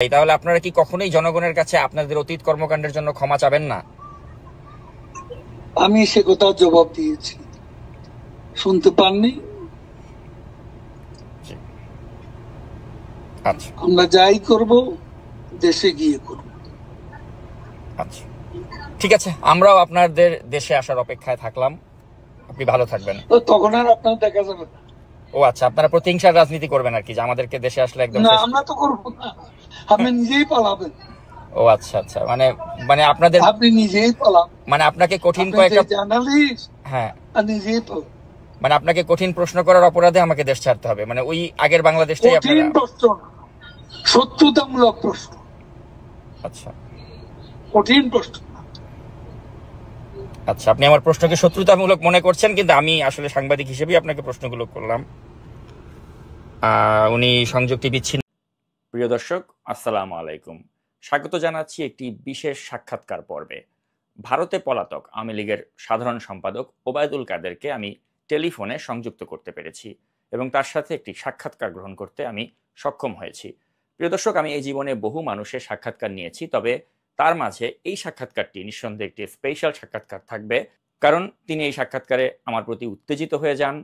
তাহলে আপনারা কি কখনোই জনগণের কাছে আপনাদের অতীত কর্মকাণ্ডের জন্য ক্ষমা চাবেন না? আমি সে কথা জবাব দিয়েছি, শুনতে পাননি? আচ্ছা, আমরা যাই করব দেশে গিয়ে করব। আচ্ছা, ঠিক আছে, আমরাও আপনাদের দেশে আসার অপেক্ষায় থাকলাম। আপনি ভালো থাকবেন। তখন আর আপনার দেখা যাবে না। ও আচ্ছা, আপনারা প্রতিহিংসার রাজনীতি করবেন আর কি, যে আমাদেরকে দেশে আসলে একদম না, আমরা তো করব না, আপনি নিজেই পালাবেন। ও আচ্ছা আচ্ছা, মানে আপনাদের, আপনি নিজেই পালাবেন, মানে আপনাকে কঠিন কয়েকটা জার্নালিস্ট, হ্যাঁ, নিজেই পালাবেন। মানে আপনাকে কঠিন প্রশ্ন করার অপরাধে আমাকে দেশ ছাড়তে হবে, মানে ওই আগের বাংলাদেশটাই আপনারা। কঠিন প্রশ্ন, সত্যতামূলক প্রশ্ন। আচ্ছা, কঠিন প্রশ্ন। আচ্ছা, আপনি আমার প্রশ্নকে শত্রুতামূলক মনে করছেন, কিন্তু আমি আসলে সাংবাদিক হিসেবেই আপনাকে প্রশ্নগুলো করলাম। উনি সংযুক্তি বিচ্ছিন্ন। প্রিয় দর্শক, আসসালামু আলাইকুম, স্বাগত জানাচ্ছি একটি বিশেষ সাক্ষাৎকার পর্বে। ভারতে পলাতক আওয়ামী লীগের সাধারণ সম্পাদক ওবায়দুল কাদেরকে আমি টেলিফোনে সংযুক্ত করতে পেরেছি এবং তার সাথে একটি সাক্ষাৎকার গ্রহণ করতে আমি সক্ষম হয়েছি। প্রিয় দর্শক, আমি এই জীবনে বহু মানুষের সাক্ষাৎকার নিয়েছি, তবে তার মাঝে এই সাক্ষাৎকারটি নিঃসন্দেহে একটি স্পেশাল সাক্ষাৎকার থাকবে, কারণ তিনি এই সাক্ষাৎকারে আমার প্রতি উত্তেজিত হয়ে যান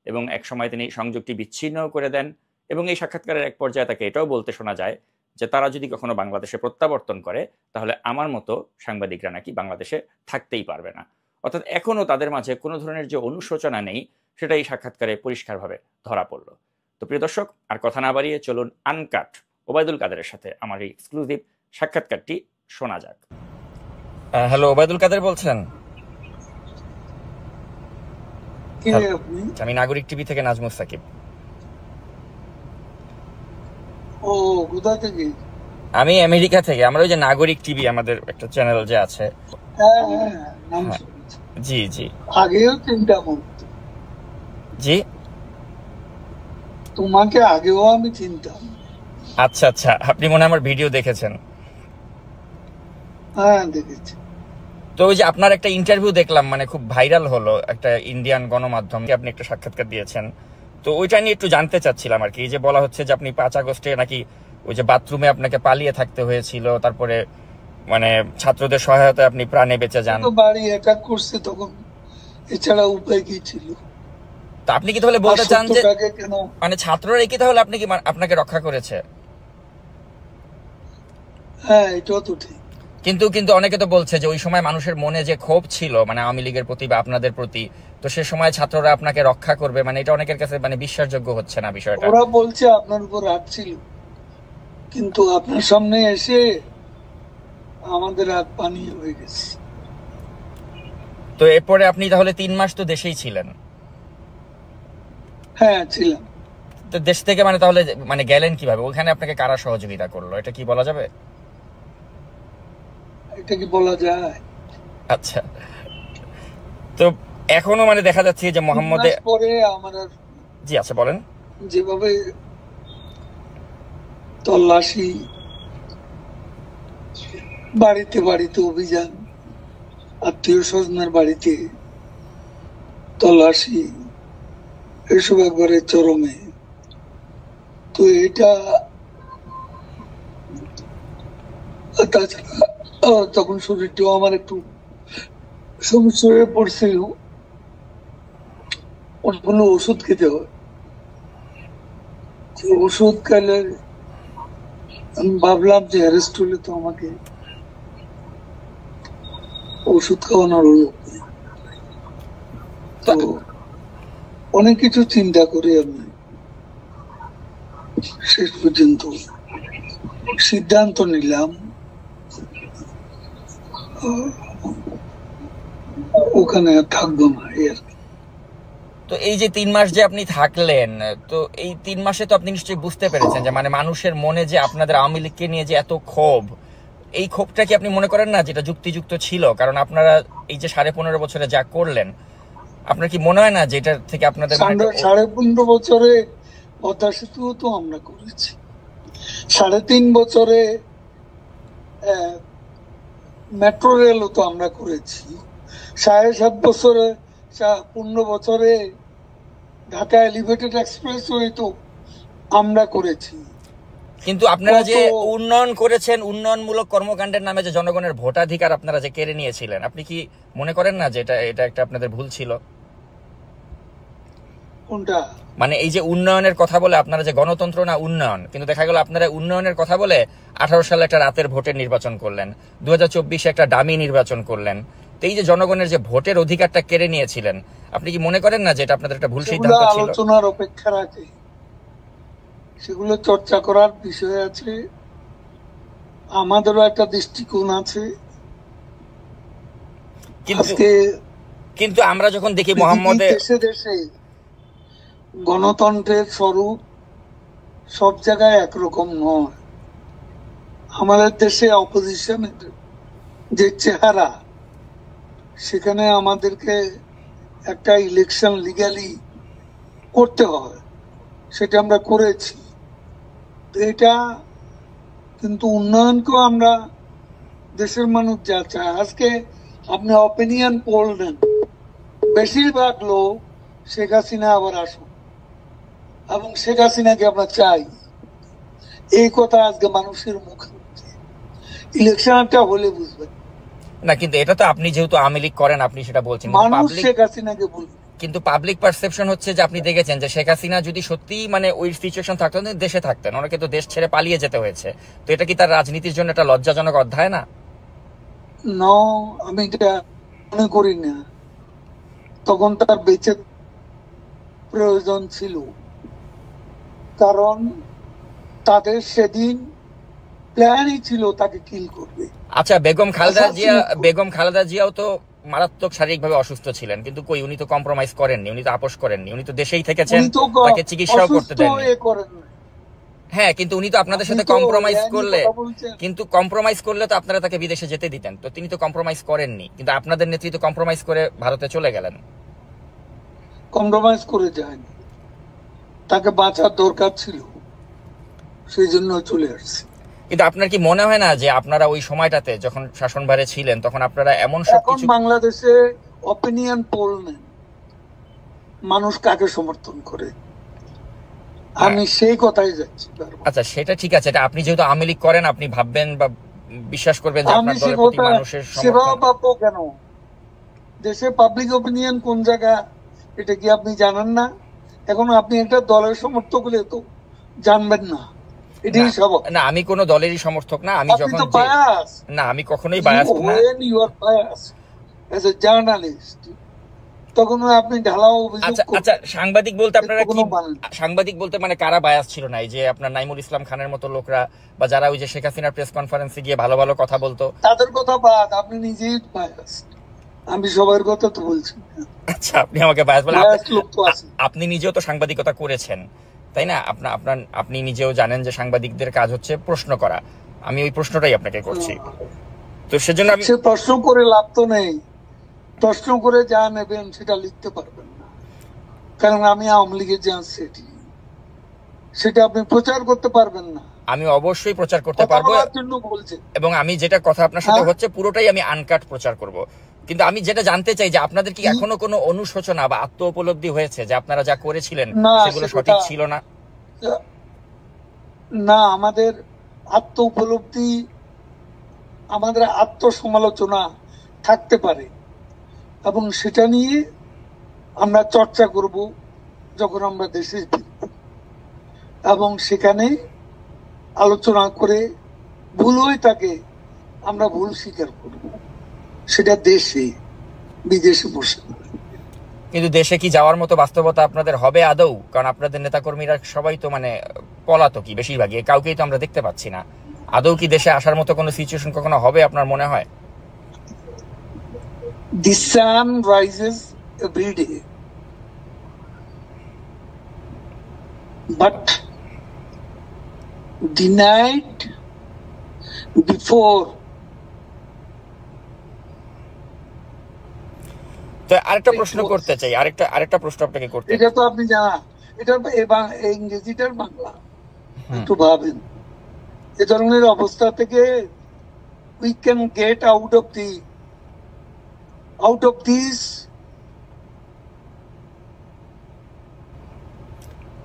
এবং একসময় তিনি সংযোগটি বিচ্ছিন্ন করে দেন এবং এই সাক্ষাৎকারের এক পর্যায়ে তাকে এটাও বলতে শোনা যায় যে তারা যদি কখনো বাংলাদেশে প্রত্যাবর্তন করে তাহলে আমার মতো সাংবাদিকরা নাকি বাংলাদেশে থাকতেই পারবে না। অর্থাৎ এখনও তাদের মাঝে কোনো ধরনের যে অনুশোচনা নেই সেটা এই সাক্ষাৎকারে পরিষ্কারভাবে ধরা পড়ল। তো প্রিয় দর্শক, আর কথা না বাড়িয়ে চলুন আনকাট ওবায়দুল কাদেরের সাথে আমার এই এক্সক্লুসিভ সাক্ষাৎকারটি শোনা যাক। হ্যালো, ওবায়দুল কাদের বলছেন? আমি নাগরিক টিভি থেকে নাজমুস সাকিব। ও, কোথা থেকে? আমি আমেরিকা থেকে। আমরা ওই যে নাগরিক টিভি, আমাদের একটা চ্যানেল যে আছে। জি জি, আগেও চিন্তা করত। জি, তোমাকে আগেও আমি চিনতাম। আচ্ছা আচ্ছা, আপনি মনে হয় আমার ভিডিও দেখেছেন? হ্যাঁ, দেখেছি। তো ওই যে আপনার একটা ইন্টারভিউ দেখলাম, মানে খুব ভাইরাল হলো, একটা ইন্ডিয়ান গণমাধ্যমে আপনি একটা সাক্ষাৎকার দিয়েছেন। তো ওইটা নিয়ে একটু জানতে চাচ্ছিলাম আর কি। এই যে বলা হচ্ছে যে আপনি 5 আগস্টে নাকি ওই যে বাথরুমে আপনাকে পালিয়ে থাকতে হয়েছিল, তারপরে মানে ছাত্রদের সহায়তায় আপনি প্রাণে বেঁচে যান। তো বাড়ি অ্যাটাক করছে তখন, এছাড়া উপায় কি ছিল? তা আপনি কি তাহলে বলতে চান যে মানে ছাত্ররা কি তাহলে আপনি কি আপনাকে রক্ষা করেছে? হ্যাঁ, এটাও তো ঠিক। কিন্তু অনেকে তো বলছে যে ওই সময় মানুষের মনে যে ক্ষোভ ছিল মানে আওয়ামী লীগের প্রতি বা আপনাদের প্রতি, তো সে সময় ছাত্ররা আপনাকে রক্ষা করবে, মানে এটা অনেকের কাছে মানে বিশ্বাসযোগ্য হচ্ছে না বিষয়টা। ওরা বলছে আপনার উপর রাগ ছিল, কিন্তু আপনার সামনে এসে আমাদের রাগ পানি হয়ে গেছে। তো এরপরে আপনি তাহলে 3 মাস তো দেশেই ছিলেন? হ্যাঁ, ছিলাম। তো দেশ থেকে মানে তাহলে মানে গেলেন কিভাবে? ওখানে আপনাকে কারা সহযোগিতা করলো, এটা কি বলা যাবে? এটা কি বলা যায়? আচ্ছা, তো এখনো মানে দেখা যাচ্ছে যে মোহাম্মদে পরে আমার, জি আচ্ছা বলেন। যেভাবে তল্লাশি, বাড়িতে বাড়িতে অভিযান, আত্মীয় স্বজনের বাড়িতে তল্লাশি, এসব একবারে চরমে। তো এটা তাছাড়া তখন শরীরটাও আমার একটু সমস্যা হয়ে পড়ছিল, অনেকগুলো ওষুধ খেতে হয়। ওষুধ খেলে আমি ভাবলাম যে অ্যারেস্ট হলে তো আমাকে ওষুধ খাওয়ানোর লোক নেই। তো অনেক কিছু চিন্তা করে আমি শেষ পর্যন্ত সিদ্ধান্ত নিলাম ওখানে থাকবো না। তো এই যে 3 মাস যে আপনি থাকলেন, তো এই 3 মাসে তো আপনি নিশ্চয়ই বুঝতে পেরেছেন যে মানে মানুষের মনে যে আপনাদের আওয়ামী লীগকে নিয়ে যে এত ক্ষোভ, এই ক্ষোভটা কি আপনি মনে করেন না যেটা যুক্তিযুক্ত ছিল? কারণ আপনারা এই যে 15.5 বছরে যা করলেন, আপনার কি মনে হয় না যে এটা থেকে আপনাদের 15.5 বছরে পদ্মা সেতু তো আমরা করেছি, 3.5 বছরে মেট্রো রেলও তো আমরা করেছি, 7.5 বছরে 15 বছরে ঢাকা এলিভেটেড এক্সপ্রেসওয়ে তো আমরা করেছি। কিন্তু আপনারা যে উন্নয়ন করেছেন, উন্নয়নমূলক কর্মকাণ্ডের নামে যে জনগণের ভোটাধিকার আপনারা যে কেড়ে নিয়েছিলেন, আপনি কি মনে করেন না যে এটা একটা আপনাদের ভুল ছিল? কোনটা? মানে এই যে উন্নয়নের কথা বলে আপনারা যে গণতন্ত্র না উন্নয়ন, কিন্তু দেখা গেল আপনারা উন্নয়নের কথা বলে 18 সালে একটা রাতের ভোটের নির্বাচন করলেন, 2024 একটা ডামি নির্বাচন করলেন। তো এই যে জনগণের যে ভোটের অধিকারটা কেড়ে নিয়েছিলেন, আপনি কি মনে করেন না যে এটা আপনাদের একটা ভুল সিদ্ধান্ত ছিল? আলোচনার অপেক্ষা রাখে, সেগুলো চর্চা করার বিষয় আছে, আমাদেরও একটা দৃষ্টিকোণ আছে। কিন্তু আমরা যখন দেখি মোহাম্মদের দেশে দেশে গণতন্ত্রের স্বরূপ সব জায়গায় একরকম নয়। আমাদের দেশে অপোজিশনের যে চেহারা, সেখানে আমাদেরকে একটা ইলেকশন লিগ্যালি করতে হয়, সেটা আমরা করেছি। এটা কিন্তু উন্নয়নকেও আমরা, দেশের মানুষ যা চায়, আজকে আপনি অপিনিয়ন পোল নেন, বেশিরভাগ লোক শেখ হাসিনা আবার আসুন, এবং শেখ হাসিনাকে আমরা চাই, এই কথা আজকে মানুষের মুখে। ইলেকশনটা হলে বুঝবেন না, কিন্তু এটা তো আপনি যেহেতু আওয়ামী লীগ করেন আপনি সেটা বলছেন, মানুষ শেখ হাসিনাকে বলবে। কিন্তু পাবলিক পারসেপশন হচ্ছে যে আপনি দেখেছেন যে শেখ হাসিনা যদি সত্যি মানে ওই সিচুয়েশন থাকতেন, দেশে থাকতেন, ওনাকে তো দেশ ছেড়ে পালিয়ে যেতে হয়েছে। তো এটা কি তার রাজনীতির জন্য একটা লজ্জাজনক অধ্যায় না? আমি এটা মনে করি না। তখন তার বেঁচে প্রয়োজন ছিল, কারণ তাদের সেদিন প্ল্যানই ছিল তাকে কিল করবে। আচ্ছা, বেগম খালেদা জিয়াও তো মারাত্মক শারীরিকভাবে অসুস্থ ছিলেন, কিন্তু কই, উনি তো কম্প্রোমাইজ করেননি, উনি তো আপোষ করেননি, উনি তো দেশেই থেকেছেন, তাকে চিকিৎসাও করতে দেননি। হ্যাঁ, কিন্তু উনি তো আপনাদের সাথে কম্প্রোমাইজ করলে তো আপনারা তাকে বিদেশে যেতে দিতেন, তো তিনি তো কম্প্রোমাইজ করেননি, কিন্তু আপনাদের নেতৃত্ব কম্প্রোমাইজ করে ভারতে চলে গেলেন। কম্প্রোমাইজ করে যায়নি, তাকে বাঁচার দরকার ছিল, সেই জন্য চলে আসছে। কিন্তু আপনার কি মনে হয় না যে আপনারা ওই সময়টাতে যখন শাসনভারে ছিলেন তখন আপনারা এমন সবকিছু, বাংলাদেশে অপিনিয়ন পোল নেন, মানুষ কাকে সমর্থন করে, আমি সেই কথাই যাচ্ছি। আচ্ছা, সেটা ঠিক আছে, এটা আপনি যেহেতু আওয়ামী লীগ করেন আপনি ভাববেন বা বিশ্বাস করবেন যে আপনার দলের প্রতি মানুষের সেবাও পাবো কেন? দেশে পাবলিক অপিনিয়ন কোন জায়গা, এটা কি আপনি জানেন না? এখন আপনি একটা দলের সমর্থক হলে তো জানবেন না, এটাই স্বাভাবিক। না, আমি কোনো দলেরই সমর্থক না, আমি যখন না, আমি কখনোই বায়াস না। You are bias as a journalist, তখন আপনি ঢালাও অভিযোগ। আচ্ছা, সাংবাদিক বলতে আপনারা কি, সাংবাদিক বলতে মানে কারা বায়াস ছিল না? এই যে আপনার নাইমুল ইসলাম খানের মতো লোকরা, বা যারা ওই যে শেখ হাসিনার প্রেস কনফারেন্সে গিয়ে ভালো ভালো কথা বলতো, তাদের কথা বাদ, আপনি নিজেই বায়াস। আমি সবার কথা তো বলছি। আচ্ছা, আপনি আমাকে বায়াস বলেন? আপনি নিজেও তো সাংবাদিকতা করেছেন, তাই না? আপনি নিজেও জানেন যে সাংবাদিকদের কাজ হচ্ছে প্রশ্ন করা। আমি ওই প্রশ্নটাই আপনাকে করছি, তো সেজন্য আমি প্রশ্ন করে লাভ তো নেই। প্রশ্ন করে যা নেবেন সেটা লিখতে পারবেন না, কারণ আমি আওয়ামী লীগের যে সেটা আপনি প্রচার করতে পারবেন না। আমি অবশ্যই প্রচার করতে পারবো, এবং আমি যেটা কথা আপনার সাথে হচ্ছে পুরোটাই আমি আনকাট প্রচার করব। কিন্তু আমি যেটা জানতে চাই যে আপনাদের কি এখনো কোনো অনুশোচনা বা আত্ম উপলব্ধি হয়েছে যে আপনারা যা করেছিলেন সেগুলো সঠিক ছিল না? না, আমাদের আত্ম উপলব্ধি, আমাদের আত্মসমালোচনা থাকতে পারে, এবং সেটা নিয়ে আমরা চর্চা করব যখন আমরা দেশে ফিরব, এবং সেখানে আলোচনা করে ভুল হয়ে থাকে আমরা ভুল স্বীকার করব, সেটা দেশে বিদেশে বসে। কিন্তু দেশে কি যাওয়ার মতো বাস্তবতা আপনাদের হবে আদৌ? কারণ আপনাদের নেতাকর্মীরা সবাই তো মানে পলাতকই বেশিরভাগই, কাউকেই তো আমরা দেখতে পাচ্ছি না। আদৌ কি দেশে আসার মতো কোনো সিচুয়েশন কখনো হবে আপনার মনে হয়? The sun rises every day, but the night before. তো আরেকটা প্রশ্ন করতে চাই, আরেকটা প্রশ্ন আপনাকে করতে। এটা তো আপনি জানেন, এটা ইংরেজিটার বাংলা, একটু ভাবেন। এ ধরনের অবস্থা থেকে we can get out of this,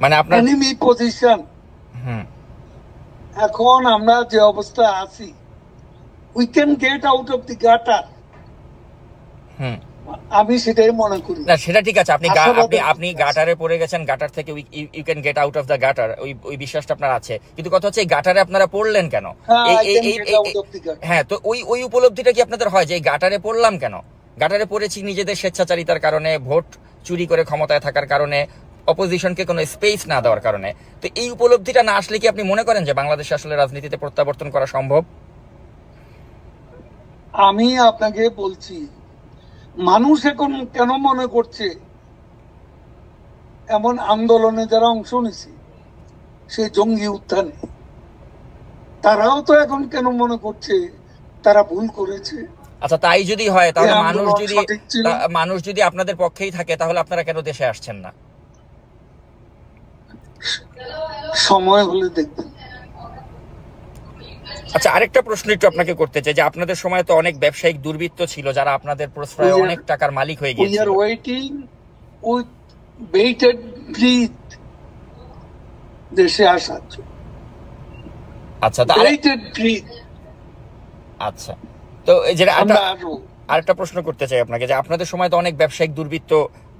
মানে আপনার enemy position, এখন আমরা যে অবস্থা আছি, we can get out of the গাটার, আমি সেটাই মনে করি। না সেটা ঠিক আছে, আপনি গাটারে পড়ে গেছেন, গাটার থেকে you can get out of the gutter, ওই বিশ্বাসটা আপনার আছে, কিন্তু কথা হচ্ছে এই গাটারে আপনারা পড়লেন কেন? হ্যাঁ, তো ওই উপলব্ধিটা কি আপনাদের হয় যে এই গাটারে পড়লাম কেন? গাটারে পড়েছি নিজেদের স্বেচ্ছাচারিতার কারণে, ভোট চুরি করে ক্ষমতায় থাকার কারণে, অপোজিশনকে কোনো স্পেস না দেওয়ার কারণে। তো এই উপলব্ধিটা না আসলে কি আপনি মনে করেন যে বাংলাদেশে আসলে রাজনীতিতে প্রত্যাবর্তন করা সম্ভব? আমি আপনাকে বলছি, মানুষ এখন কেন মনে করছে, এমন আন্দোলনে যারা অংশ নিছে, সেই জঙ্গি উত্থানে, তারাও তো এখন কেন মনে করছে তারা ভুল করেছে? আচ্ছা, তাই যদি হয় তাহলে মানুষ যদি আপনাদের পক্ষেই থাকে তাহলে আপনারা কেন দেশে আসছেন না? সময় হলে দেখবেন। আচ্ছা, আরেকটা প্রশ্ন একটু আপনাকে করতে চাই যে আপনাদের সময় তো অনেক ব্যবসায়িক দুর্বৃত্ত ছিল যারা আপনাদের প্রশ্রয়ে অনেক টাকার মালিক হয়ে গিয়েছিল। We are waiting with bated breath দেশে আসার জন্য। আচ্ছা, bated breath। আচ্ছা, তো যেটা আরেকটা প্রশ্ন করতে চাই আপনাকে যে আপনাদের সময় তো অনেক ব্যবসায়িক দুর্বৃত্ত,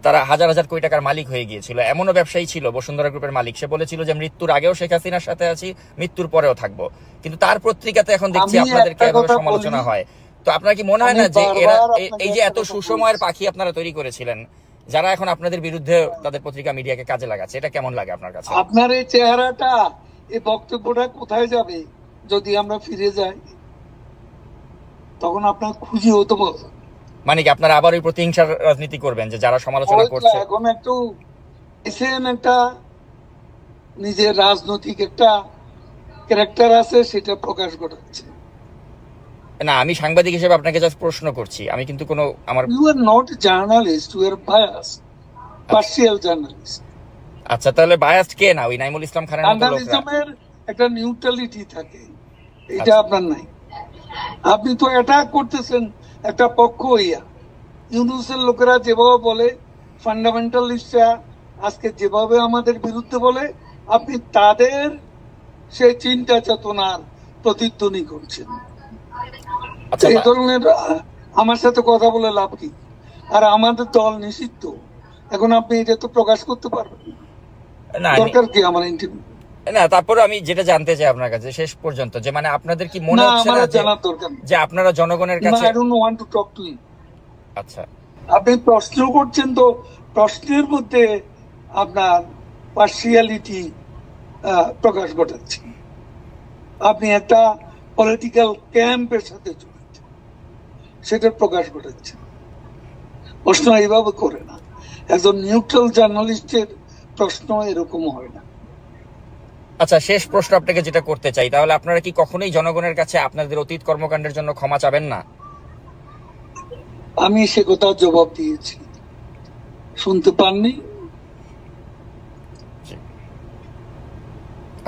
তারা হাজার হাজার কোটি টাকার মালিক হয়ে গিয়েছিল। এমনও ব্যবসায়ী ছিল, বসুন্ধরা গ্রুপের মালিক, সে বলেছিল যে মৃত্যুর আগেও শেখ হাসিনার সাথে আছি, মৃত্যুর পরেও থাকবো, কিন্তু তার পত্রিকাতে এখন দেখছি আপনাদেরকে এভাবে সমালোচনা হয়। তো আপনার কি মনে হয় না যে এরা এই যে এত সুসময়ের পাখি আপনারা তৈরি করেছিলেন, যারা এখন আপনাদের বিরুদ্ধে তাদের পত্রিকা মিডিয়াকে কাজে লাগাচ্ছে, এটা কেমন লাগে আপনার কাছে? আপনার এই চেহারাটা, এই বক্তব্যটা কোথায় যাবে যদি আমরা ফিরে যাই? তখন আপনার খুশি হতে বলবো, মানে কি আপনারা আবার ওই প্রতিহিংসার রাজনীতি করবেন যে যারা সমালোচনা করছে? এখন একটু একটা নিজের রাজনৈতিক একটা ক্যারেক্টার আছে, সেটা প্রকাশ ঘটাচ্ছে। না, আমি সাংবাদিক হিসেবে আপনাকে জাস্ট প্রশ্ন করছি, আমি কিন্তু কোনো আমার you are not journalist, you are biased, partial journalist. আচ্ছা, তাহলে বায়াসড কে? না ওই নাইমুল ইসলাম খানের মতো লোকরা। জার্নালিজমের একটা নিউট্রালিটি থাকে, এটা আপনার নাই। আপনি তো অ্যাটাক করতেছেন একটা পক্ষ হইয়া। ইউনূসের লোকেরা যেভাবে বলে, ফান্ডামেন্টালিস্টরা আজকে যেভাবে আমাদের বিরুদ্ধে বলে, আপনি তাদের সেই চিন্তা চেতনার প্রতিধ্বনি করছেন। এই ধরনের আমার সাথে কথা বলে লাভ কি? আর আমাদের দল নিষিদ্ধ, এখন আপনি এটা তো প্রকাশ করতে পারবেন না, দরকার কি আমার ইন্টারভিউ? না, তারপরে আমি যেটা জানতে চাই আপনার কাছে শেষ পর্যন্ত, যে মানে আপনাদের কি মনে হচ্ছে না যে আপনারা জনগণের কাছে? I don't want to talk to you. আচ্ছা, আপনি প্রশ্ন করছেন, তো প্রশ্নের মধ্যে আপনার পার্সিয়ালিটি প্রকাশ ঘটাচ্ছেন। আপনি একটা পলিটিক্যাল ক্যাম্পের সাথে জড়িত, সেটার প্রকাশ ঘটাচ্ছেন। প্রশ্ন এইভাবে করে না, একজন নিউট্রাল জার্নালিস্টের প্রশ্ন এরকম হয় না। আচ্ছা, শেষ প্রশ্ন আপনাকে যেটা করতে চাই, তাহলে আপনারা কি কখনোই জনগণের কাছে আপনাদের অতীত কর্মকাণ্ডের জন্য ক্ষমা চাবেন না? আমি সে কথা জবাব দিয়েছি, শুনতে পাননি?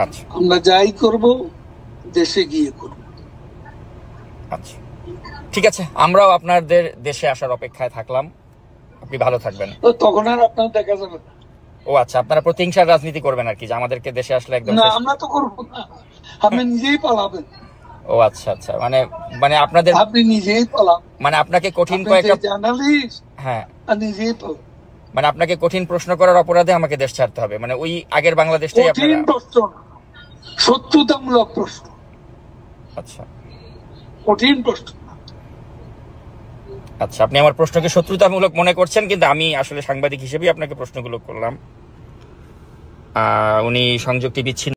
আচ্ছা, আমরা যাই করব দেশে গিয়ে করব। আচ্ছা, ঠিক আছে, আমরাও আপনাদের দেশে আসার অপেক্ষায় থাকলাম। আপনি ভালো থাকবেন। তখন আর আপনার দেখা যাবে না। ও আচ্ছা, আপনারা প্রতিহিংসার রাজনীতি করবেন আর কি, যে আমাদেরকে দেশে আসলে একদম? না, আমরা তো করব না, আপনি নিজেই পালাবেন। ও আচ্ছা আচ্ছা, মানে আপনাদের, আপনি নিজেই পালাবেন, মানে আপনাকে কঠিন কয়েকটা জার্নালিস্ট, হ্যাঁ, নিজেই পালাবেন, মানে আপনাকে কঠিন প্রশ্ন করার অপরাধে আমাকে দেশ ছাড়তে হবে, মানে ওই আগের বাংলাদেশটাই আপনারা? কঠিন প্রশ্ন, সত্যতামূলক প্রশ্ন। আচ্ছা, কঠিন প্রশ্ন। আচ্ছা, আপনি আমার প্রশ্নকে শত্রুতামূলক মনে করছেন, কিন্তু আমি আসলে সাংবাদিক হিসেবেই আপনাকে প্রশ্নগুলো করলাম। উনি সংযুক্তি বিচ্ছিন্ন